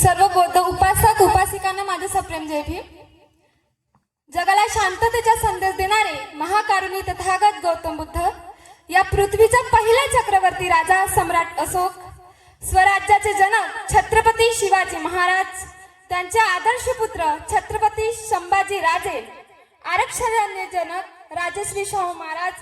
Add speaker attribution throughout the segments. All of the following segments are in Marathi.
Speaker 1: सर्व बौद्ध उपासक उपासिकांना माझे सप्रेम जय भीम. जगाला शांततेचा संदेश देणारे महाकारुणी तथागत गौतम बुद्ध, या पृथ्वीचा पहिला चक्रवर्ती राजा सम्राट अशोक, स्वराज्याचे जनक छत्रपती शिवाजी महाराज, त्यांचे आदर्श पुत्र छत्रपती संभाजी राजे, आरक्षणाचे जनक राजश्री शाहू महाराज.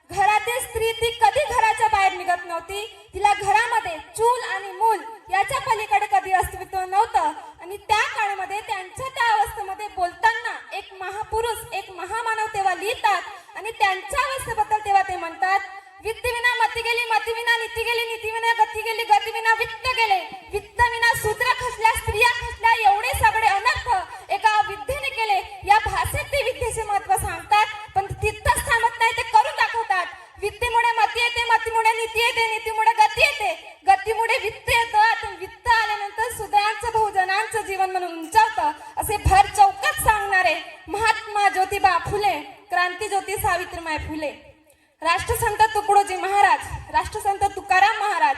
Speaker 1: घरातील स्त्री ती कधी घराच्या बाहेर निघत नव्हती. तिला घरामध्ये चूल आणि मूल याच्या पलीकडे कधी अस्तित्व नव्हतं. आणि त्या काळामध्ये त्यांच्या त्या अवस्थेमध्ये बोलताना एक महापुरुष, एक महामानव तेव्हा लिहितात आणि त्यांच्या अवस्थेबद्दल तेव्हा ते म्हणतात, वित्तविना मती गेली, मतीविना नीती गेली, नीतीविना गती गेली, गतीविना वित्त गेले, वित्तविना शूद्र खचल्या, स्त्रिया खचल्या, एवढे सगळे अनर्थ एका विद्येने केले. या भाषेत ते विद्येचे महत्व सांगतात, पण तिथंच थांबत नाही, ते करून दाखवतात. विद्येमुळे मती येते, मतीमुळे नीती येते, नीतीमुळे गती येते, गतीमुळे वित्त येतं आणि वित्त आल्यानंतर सुधांचं बहुजनांचं जीवन म्हणून उंचावतं, असे भर चौकात सांगणारे महात्मा ज्योतिबा फुले, क्रांतीज्योती सावित्रीबाई फुले, राष्ट्रसंत तुकडोजी महाराज, राष्ट्रसंत तुकाराम महाराज,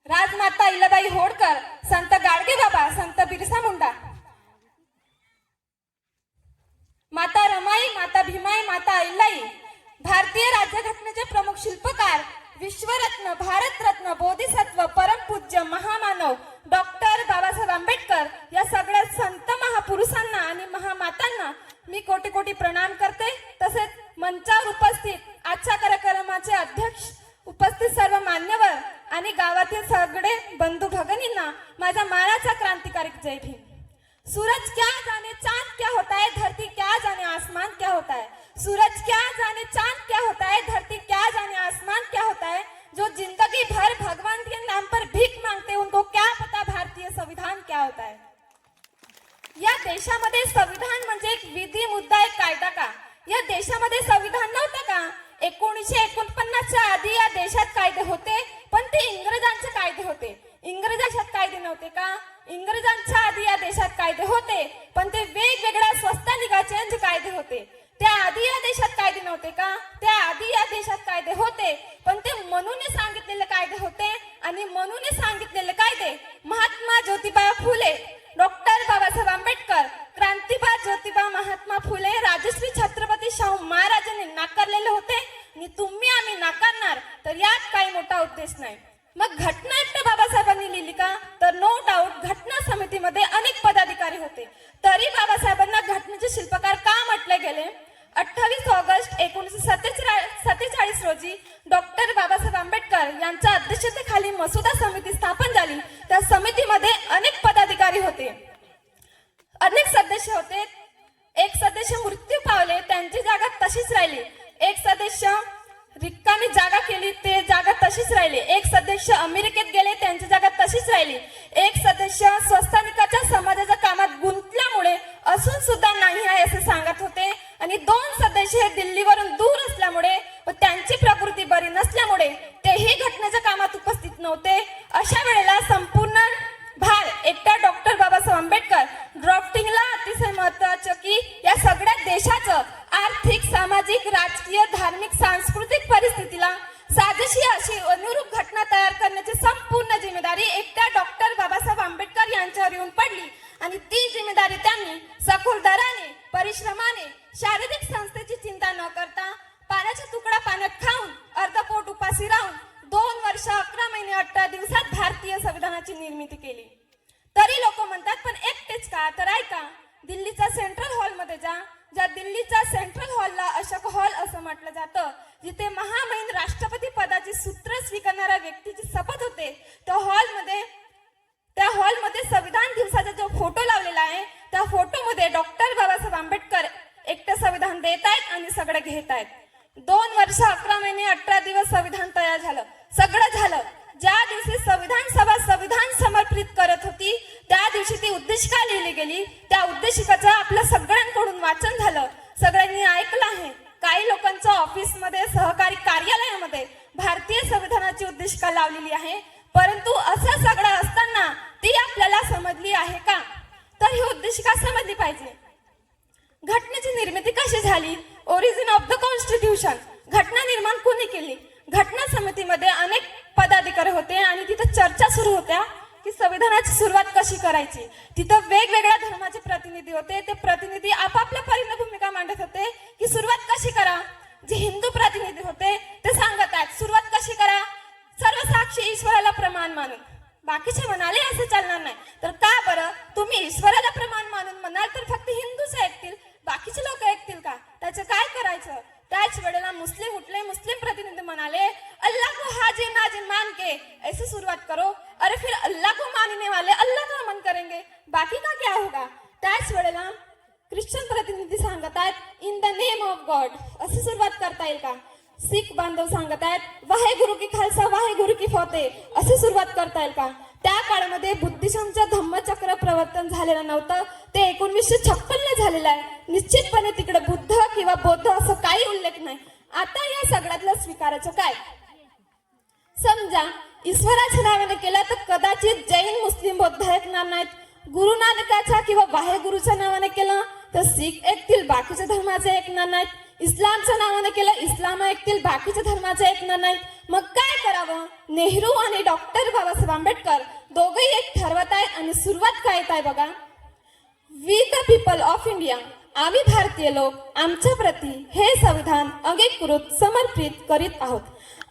Speaker 1: राजमाता इलाबाई होळकर, संत गाडगे बाबा, संत बिरसा मुंडा, माता रमाई, माता भीमाई, माता अहिल्याई, भारतीय राज्यघटनेचे प्रमुख शिल्पकार, विश्वरत्न, भारतरत्न, बोधिसत्व, परमपूज्य महामानव डॉक्टर बाबासाहेब आंबेडकर, या सगळ्या संत महापुरुषांना आणि महामातांना मी कोटी कोटी प्रणाम करते. तसेच मंचावर उपस्थित आजच्या कार्यक्रमाचे अध्यक्ष, उपस्थित सर्व मान्यवर आणि गावातील सगळे बंधू भगिनींना माझा मानाचा क्रांतिकारी जय भीम. सूरज क्या जाने चांद क्या होता है, धरती क्या जाने आसमान क्या होता है. सूरज क्या जाने चांद क्या होता है, धरती क्या जाने आसमान क्या होता है. जो जिंदगी भर भगवान के नाम पर भीख मांगते उनको क्या पता भारतीय संविधान क्या होता है. या देशामध्ये संविधान म्हणजे एक विधी, मुद्दा, एक कायदा का? या देशामध्ये संविधान नव्हतं का? 1949च्या आधी या देशात कायदे होते, पण ते इंग्रजांचे कायदे होते. इंग्रजांच्या कायदे नव्हते का? इंग्रजांच्या आधी या देशात कायदे होते, पण ते वेगवेगळ्या स्वस्त निघाचे कायदे होते. त्या आधी या देशात कायदे नव्हते का? त्या आधी या देशात कायदे होते, पण ते म्हणून सांगितलेले कायदे होते. आणि म्हणून सांगितलेले कायदे महात्मा ज्योतिबा फुले, डॉक्टर बाबासाहेब आंबेडकर, क्रांतिबाज ज्योतिबा महात्मा फुले, राजश्री छत्रपती शाहू महाराजांनी नाकारलेले होते. आणि तुम्ही आम्ही नाकारणार, तर यात काही मोठा उद्देश नाही. मग घटना एकट्या बाबासाहेबांनी लिहिली का? तर नो डाऊट घटना समितीमध्ये अनेक पदाधिकारी होते, तरी बाबासाहेबांना घटनेचे शिल्पकार का म्हटले गेले? 28 ऑगस्ट 1947 रोजी डॉक्टर बाबासाहेब आंबेडकर यांच्या अध्यक्षतेखाली मसुदा समिती स्थापन झाली. त्या समितीमध्ये अनेक पदाधिकारी होते, अनेक सदस्य होते. एक सदस्य मृत्यू पावले, त्यांची जागा तशीच राहिली. एक सदस्य रिकामी जागा केली, ते जागा तशीच राहिली. एक सदस्य अमेरिकेत गेले, त्यांची जागा तशीच राहिली. एक सदस्य संस्थानिकाच्या समाजाच्या कामात गुंतल्यामुळे असून सुद्धा नाही आहे असे सांगत होते. आणि 2 सदस्य हे दिल्लीवरून दूर असल्यामुळे व त्यांची प्रकृती बरी नसल्यामुळे तेही घटनेच्या कामात उपस्थित नव्हते. अशा वेळेला संपूर्ण भार एकट्या डॉक्टर बाबासाहेब आंबेडकर. ड्राफ्टिंगला अतिशय महत्वाचं की या सगळ्या देशाचं आर्थिक, सामाजिक, राजकीय, धार्मिक, सांस्कृतिक परिस्थितीला साजेशी अशी अनुरूप घटना तयार करण्याची संपूर्ण जिम्मेदारी एकट्या डॉक्टर बाबासाहेब आंबेडकर यांच्यावर येऊन पडली. आणि ती जिम्मेदारी त्यांनी सखोल दराने, परिश्रमाने, शारीरिक संस्थेची चिंता न करता, पाण्याचा तुकडा पाण्यात खाऊन, अर्धपोट उपाशी राहून 2 वर्ष 11 महिने 18 दिवसात भारतीय संविधानाची निर्मिती केली. तरी लोक म्हणतात, पण एकटेच का? तर ऐका, दिल्लीच्या सेंट्रल हॉलमध्ये जा. ज्या दिल्लीच्या सेंट्रल हॉलला अशोक हॉल असं म्हटलं जातं, जिथे महामहिम राष्ट्रपती पदाची सूत्र स्वीकारणाऱ्या व्यक्तीची शपथ होते, त्या हॉलमध्ये संविधान दिवसाचा जो फोटो लावलेला आहे, त्या फोटोमध्ये डॉक्टर बाबासाहेब आंबेडकर एकटं संविधान देत आहेत आणि सगळं घेत आहेत. 2 वर्ष 11 महिने 18 दिवस संविधान तयार झालं, सगळं झालं. ज्या दिवशी संविधान सभा संविधान समर्पित करत होती, त्या दिवशी ती उद्देशिका लिहिली गेली. त्या उद्देशिकाचं आपल्या सगळ्यांकडून वाचन झालं, सगळ्यांनी ऐकलं आहे. काही लोकांच्या ऑफिसमध्ये, सहकारी कार्यालयामध्ये भारतीय संविधानाची उद्देशिका लावलेली आहे, परंतु असं सगळं असताना ती आपल्याला समजली आहे का? तर ही उद्देशिका समजली पाहिजे. घटनेची निर्मिती कशी झाली? Origin of the constitution. घटना निर्माण कोणी केली? घटना समितीमध्ये अनेक पदाधिकारी होते आणि तिथे चर्चा सुरू होत्या की संविधानाची सुरुवात कशी करायची. तिथं वेगवेगळ्या धर्माचे प्रतिनिधी होते. ते प्रतिनिधी आपापल्या परीने भूमिका मांडत होते की सुरुवात कशी करा. जे हिंदू प्रतिनिधी होते ते सांगत आहेत सुरुवात कशी करा, सर्वसाक्षी ईश्वराला प्रमाण मानून. बाकीचे म्हणाले असं चालणार नाही. तर का बरं तुम्ही ईश्वराला प्रमाण मानून म्हणाल तर फक्त हिंदूच ऐकतील, बाकीचे लोक ऐकतील का. त्याचं काय करायचं. त्याच वेळेला मुस्लिम उठले. मुस्लिम प्रतिनिधी म्हणाले अल्लाह को हाजी नाजी मान के ऐसे सुरुवात करो. अरे फिर अल्लाह को मानने वाले अल्लाह का मन करेंगे, बाकी का क्या होगा. त्याच वेळेला ख्रिश्चन प्रतिनिधी सांगत आहेत in the name of God अशी सुरुवात करता येईल का. सिख बांधव सांगत आहेत वाहेगुरु की खालसा वाहेगुरु की फतेह अशी सुरुवात करता येईल का. त्या काळामध्ये बुद्धिझमचं धम्मचक्र प्रवर्तन झालेलं नव्हतं, ते 1956 झालेलं आहे. निश्चितपणे तिकडे बुद्ध किंवा बौद्ध असं काही उल्लेख नाही. आता या सगळ्यातलं स्वीकारायचं काय. समजा ईश्वराच्या नावाने केलं तर कदाचित जैन मुस्लिम बौद्ध ऐकणार नाहीत. गुरु नानकाच्या किंवा वाहेगुरुच्या नावाने केलं तर शीख ऐकतील, बाकीच्या धर्माचे ऐकणार नाहीत. इस्लामच्या नावाने केलं इस्लाम ऐकतील, बाकीच्या धर्माचे ऐकणार नाहीत. मग काय करावं. नेहरू आणि डॉक्टर बाबासाहेब आंबेडकर दोघंही एक ठरवत आहे आणि सुरुवात काय येत आहे बघा. We the people of India आम्ही भारतीय लोक आमच्या प्रती हे संविधान अंगीकृत समर्पित करीत आहोत.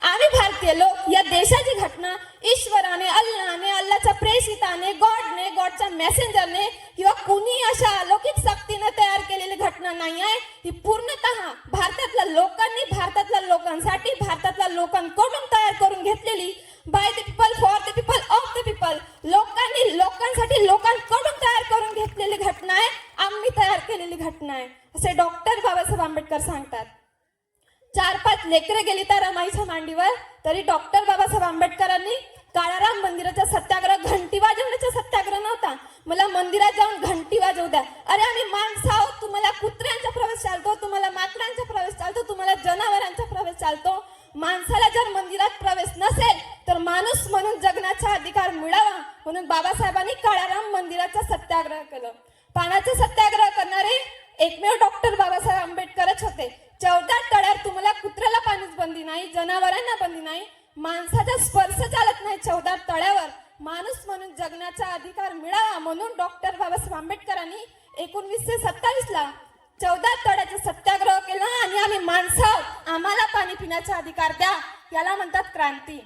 Speaker 1: आम्ही भारतीय लोक या देशाची घटना ईश्वराने अल्लाने अल्लाच्या प्रेषिताने गॉडने गॉडच्या मेसेंजरने किंवा कुणी अशा अलौकिक शक्तीने तयार केलेली घटना नाही आहे. ही पूर्णतः भारतातल्या लोकांनी भारतातल्या लोकांसाठी भारतातल्या लोकांकडून तयार करून घेतलेली by the people for the people of the people लोकांनी लोकांसाठी लोकांकडून तयार करून घेतलेली घटना आहे. आम्ही तयार केलेली घटना आहे असे डॉक्टर बाबासाहेब आंबेडकर सांगतात. 4-5 लेकरं गेली त्या रमाईच्या मांडीवर तरी डॉक्टर बाबासाहेब आंबेडकरांनी काळाराम मंदिराचा सत्याग्रह घंटी वाजवण्याचा सत्याग्रह नव्हता. मला मंदिरात जाऊन घंटी वाजवू द्या. अरे आम्ही माणसं आहोत, तुम्हाला कुत्र्यांचा प्रवेश चालतो, तुम्हाला माकडांचा प्रवेश चालतो, तुम्हाला जनावरांचा प्रवेश चालतो. माणसाला जर मंदिरात प्रवेश नसेल तर माणूस म्हणून जगण्याचा अधिकार मिळावा म्हणून बाबासाहेबांनी काळाराम मंदिराचा सत्याग्रह केलं. पाण्याचा सत्याग्रह करणारे एकमेव डॉक्टर बाबासाहेब आंबेडकरच होते. 14 तळ्यावर तुम्हाला कुत्र्याला पाणीच बंदी नाही, जनावरांना बंदी नाही, माणसाचा स्पर्श चालत नाही 14 तळ्यावर. माणूस म्हणून जगण्याचा अधिकार मिळावा म्हणून डॉक्टर बाबासाहेब आंबेडकरांनी 1927ला 14 तळ्याचा सत्याग्रह केला आणि आम्ही माणसं आम्हाला पाणी पिण्याचा अधिकार द्या, याला म्हणतात क्रांती.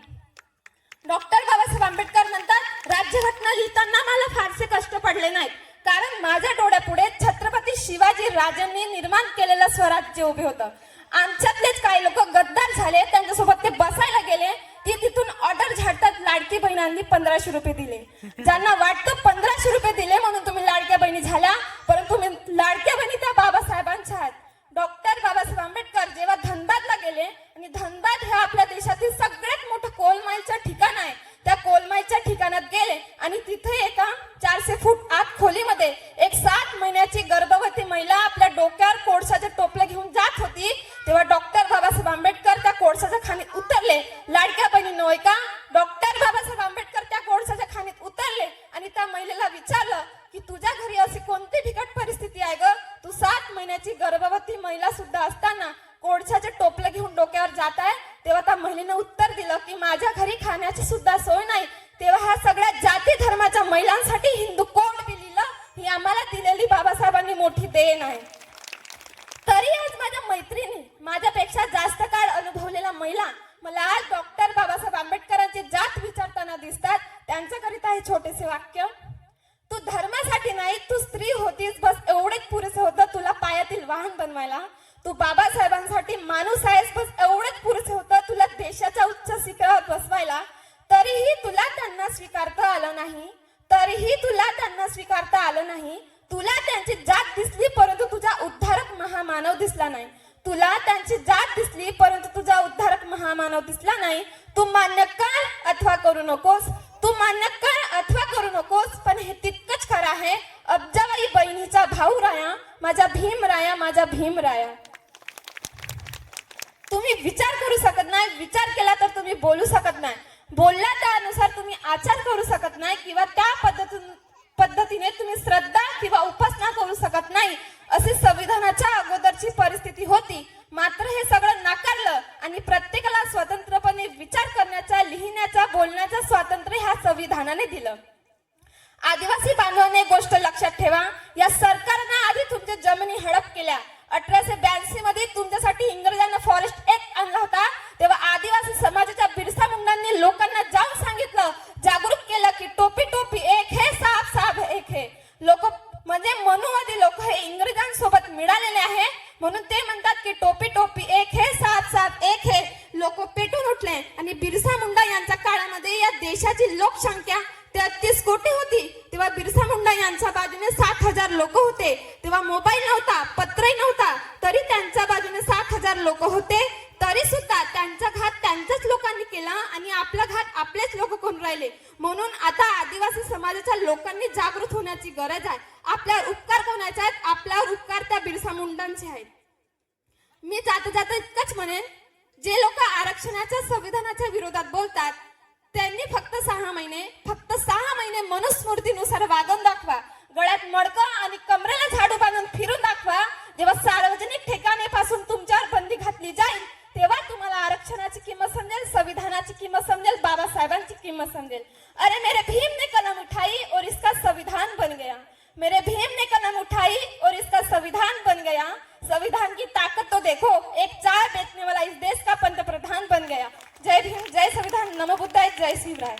Speaker 1: डॉक्टर बाबासाहेब आंबेडकर म्हणतात राज्यघटना लिहिताना मला फारसे कष्ट पडले नाहीत, कारण माझ्या डोळ्यापुढे छत्रपती शिवाजी राजांनी निर्माण केलेलं स्वराज्य उभे होतं. आमच्यातलेच काही लोक गद्दार झाले, त्यांच्यासोबत ते बसायला गेले, ती तिथून ऑर्डर झाडतात लाडकी बहिणांनी 1500 रुपये दिले. ज्यांना वाटतं 1500 रुपये दिले म्हणून तुम्ही लाडक्या बहिणी झाल्या, परंतु तुम्ही लाडक्या बहिणी त्या बाबासाहेबांच्या आहेत. डॉक्टर बाबासाहेब आंबेडकर जेव्हा धनबादला गेले आणि धनबाद हे आपल्या देशातील सगळ्यात मोठं कोलमाईलचं ठिकाण आहे, त्या कोलमाईलच्या ठिकाणात गेले आणि तिथे एका 400 फूट आत खोलीमध्ये एक 7 महिन्याची गर्भवती महिला आपल्या डोक्यावर कोळशाचे टोपले घेऊन जात होती. तेव्हा डॉक्टर बाबासाहेब आंबेडकर त्या कोळशाच्या खाणीत उतरले. लाडक्या बहिणींनो ऐका, डॉक्टर बाबासाहेब आंबेडकर त्या कोळशाच्या खाणीत उतरले आणि त्या महिलेला विचारलं की तुझ्या घरी अशी कोणती बिकट परिस्थिती आहे ग, तू 7 महिन्याची गर्भवती महिला सुद्धा असताना कोळशाचे टोपले घेऊन डोक्यावर जात आहे. तेव्हा त्या महिलेनं उत्तर दिलं की माझ्या घरी खाण्याची सुद्धा सोय नाही. तेव्हा ह्या सगळ्या जाती धर्माच्या महिलांसाठी हिंदू कोड दिलेलं ही आम्हाला दिलेली बाबासाहेबांनी मोठी देण आहे. तरी आज माझ्या मैत्रिणी, माझ्यापेक्षा जास्त काळ अनुभवलेल्या महिला मला आज डॉक्टर बाबासाहेब आंबेडकरांची जात विचारताना दिसतात. त्यांच्याकरिता हे छोटेसे वाक्य, तू धर्मासाठी नाही, तू स्त्री होतीस बस एवढेच पुरेसे होतं तुला पायातील वाहन बनवायला. तू बाबासाहेबांसाठी माणूस आहेस बस एवढेच पुरेसे होतं तुला देशाच्या उच्च शिखरावर बसवायला. तरीही तुला त्यांना स्वीकारता आलं नाही, तरीही तुला त्यांना स्वीकारता आलं नाही. तुला त्यांची जात दिसली परंतु तुझा उद्धारक महामानव दिसला नाही. तुला त्यांची जात दिसली परंतु तुझा उद्धारक महामानव दिसला नाही. तू मान्य कर अथवा करू नकोस, तू मान्य कर अथवा करू नकोस, पण हे तितकंच खरं आहे अब्जाबाई बहिणीचा भाऊ राया, माझा भीम राया, माझा भीम राया. तुम्ही विचार करू शकत नाही, विचार केला तर तुम्ही बोलू शकत नाही, बोलला त्यानुसार तुम्ही आचार करू शकत नाही किंवा त्या पद्धतीने तुम्ही श्रद्धा किंवा उपासना करू शकत नाही. अशी संविधानाच्या अगोदरची परिस्थिती होती. मात्र हे सगळं नाकारलं आणि प्रत्येकाला स्वतंत्रपणे विचार करण्याचा, लिहिण्याचा, बोलण्याचा स्वातंत्र्य ह्या संविधानाने दिलं. बांधवांनी एक गोष्ट लक्षात ठेवा, या सरकारनं आधी तुमच्या जमिनी हडप केल्या. 1882 मध्ये तुमच्यासाठी इंग्रजांना फॉरेस्ट ऍक्ट आणला होता. तेव्हा आदिवासी समाजाच्या बिरसा मुंडांनी लोकांना जाऊन सांगितलं, जागरूक केलं की टोपी टोपी एक है, साप साप एक है. लोक म्हणजे मनुवादी लोक हे इंग्रजांसोबत मिळालेले आहे, म्हणून ते म्हणतात की टोपी टोपी एक है, साप साप एक है. लोक पेटून उठले आणि बिरसा मुंडा यांच्या काळामध्ये या देशाची लोकसंख्या 33 कोटी होती. तेव्हा बिरसा मुंडा यांच्या बाजूने 7,000 लोक होते. तेव्हा मोबाईल नव्हता, पत्रही नव्हता, तरी त्यांच्या बाजूने 7,000 लोक होते. तरी सुद्धा त्यांचा घात त्यांच्याच लोकांनी केला आणि आपला घात आपलेच लोक करून राहिले. म्हणून आता आदिवासी समाजाच्या लोकांनी जागृत होण्याची गरज आहे. आपल्यावर उपकार कोणाचे आहेत? आपल्यावर उपकार त्या बिरसा मुंडांचे आहेत. मी जाता जाता इतकंच म्हणेन, जे लोक आरक्षणाच्या संविधानाच्या विरोधात बोलतात त्यांनी फक्त 6 महिने मनुस्मृतीनुसार वागून दाखवा. गळ्यात मडकं आणि कमरेला झाडू बांधून फिरून दाखवा. जेव्हा सार्वजनिक ठिकाणीपासून तुमच्यावर बंदी घातली जाईल तेव्हा तुम्हाला आरक्षणाची किंमत समजेल, संविधानाची किंमत समजेल, बाबासाहेबांची किंमत समजेल. अरे मेरे भीम ने कलम उठाई और इसका संविधान बन गया. मेरे भीम ने कलम उठाई और इसका संविधान बन गया. संविधान की ताकत तो देखो, एक चाय बेचने वाला इस देश का पंतप्रधान बन गया. जय भीम, जय संविधान, नमो बुद्धाय, जय शिवराय.